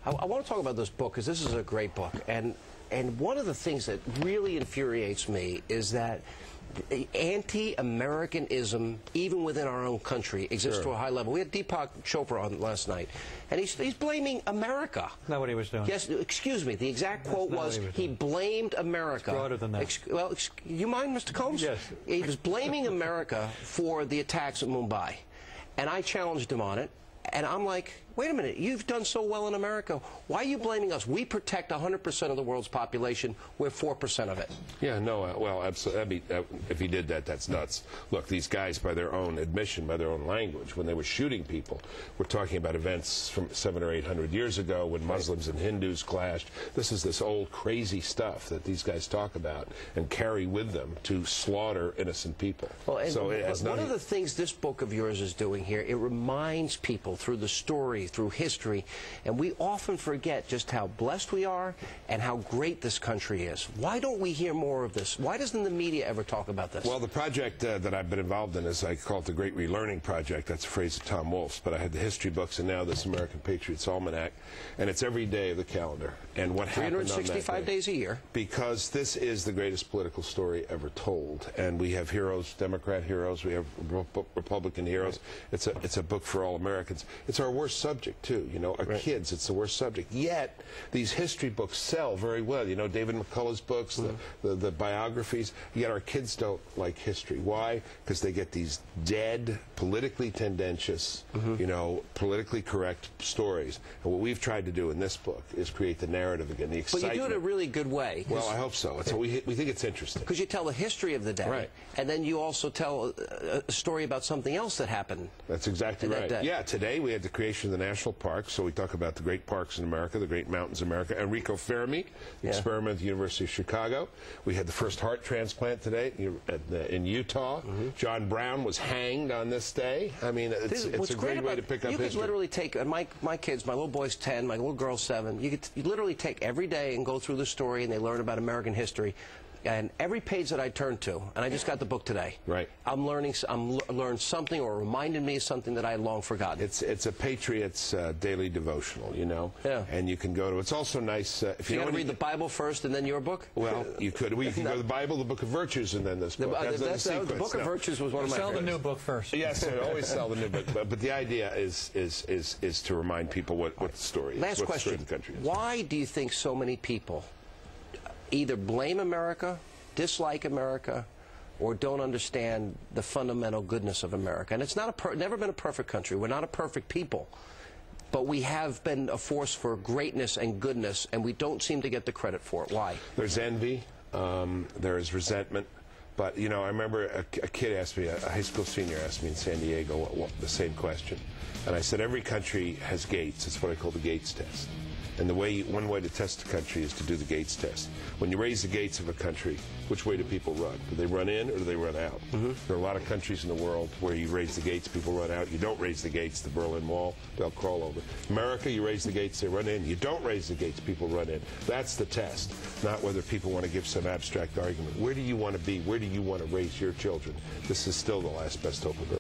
I want to talk about this book because this is a great book, and one of the things that really infuriates me is that anti-Americanism, even within our own country, exists to a high level. We had Deepak Chopra on last night, and he's blaming America. Not what he was doing. Yes, excuse me. The exact quote was he blamed America. It's broader than that. Well, you mind, Mr. Colmes? Yes. He was blaming America for the attacks at Mumbai, and I challenged him on it. And I'm like, wait a minute, you've done so well in America. Why are you blaming us? We protect 100% of the world's population. We're 4% of it. Yeah, no, well, absolutely. If he did that, that's nuts. Look, these guys, by their own admission, by their own language, when they were shooting people, we're talking about events from 700 or 800 years ago when Muslims and Hindus clashed. This is this old crazy stuff that these guys talk about and carry with them to slaughter innocent people. Well, and so one of the things this book of yours is doing here, it reminds people through the story, through history, and we often forget just how blessed we are and how great this country is. Why don't we hear more of this? Why doesn't the media ever talk about this? Well, the project that I've been involved in is, I call it the Great Relearning Project. That's a phrase of Tom Wolfe's, but I had the history books and now this American Patriots Almanac, and it's every day of the calendar. And what happened on that 365 days a year. Because this is the greatest political story ever told, and we have heroes, Democrat heroes, we have Republican heroes. It's a book for all Americans. It's our worst subject too, you know, our kids, it's the worst subject. Yet these history books sell very well. You know, David McCullough's books, the biographies, yet our kids don't like history. Why? Because they get these dead, politically tendentious, you know, politically correct stories. And what we've tried to do in this book is create the narrative again, the excitement. But you do it in a really good way. Well, I hope so. We think it's interesting. Because you tell the history of the day, and then you also tell a story about something else that happened. That's exactly right. Yeah, today we had the creation of the national parks, so we talk about the great parks in America, the great mountains in America. Enrico Fermi, experiment at the University of Chicago. We had the first heart transplant today in Utah. John Brown was hanged on this day. I mean, it's a great way to pick up history. You could literally take, my kids, my little boy's 10, my little girl's 7, you literally take every day and go through the story and they learn about American history. And every page that I turn to, and I just got the book today. Right. I'm learned something, or reminded me of something that I had long forgotten. It's a Patriots daily devotional, you know. Yeah. And you can go to. It's also nice if you got to read the Bible first and then your book. Well, you could. You can go to the Bible, the Book of Virtues, and then this book. The Book of Virtues was one of my favorites. Sell the new book first. Yes, always sell the new book. But the idea is to remind people what the story is. Last question. The country is. Why do you think so many people either blame America, dislike America, or don't understand the fundamental goodness of America? And it's never been a perfect country. We're not a perfect people. But we have been a force for greatness and goodness, and we don't seem to get the credit for it. Why? There's envy. There is resentment. But, you know, I remember a kid asked me, a high school senior asked me in San Diego the same question. And I said, every country has gates. It's what I call the Gates test. And one way to test a country is to do the Gates test. When you raise the gates of a country, which way do people run? Do they run in or do they run out? There are a lot of countries in the world where you raise the gates, people run out. You don't raise the gates, the Berlin Wall, they'll crawl over. America, you raise the gates, they run in. You don't raise the gates, people run in. That's the test, not whether people want to give some abstract argument. Where do you want to be? Where do you want to raise your children? This is still the last best hope of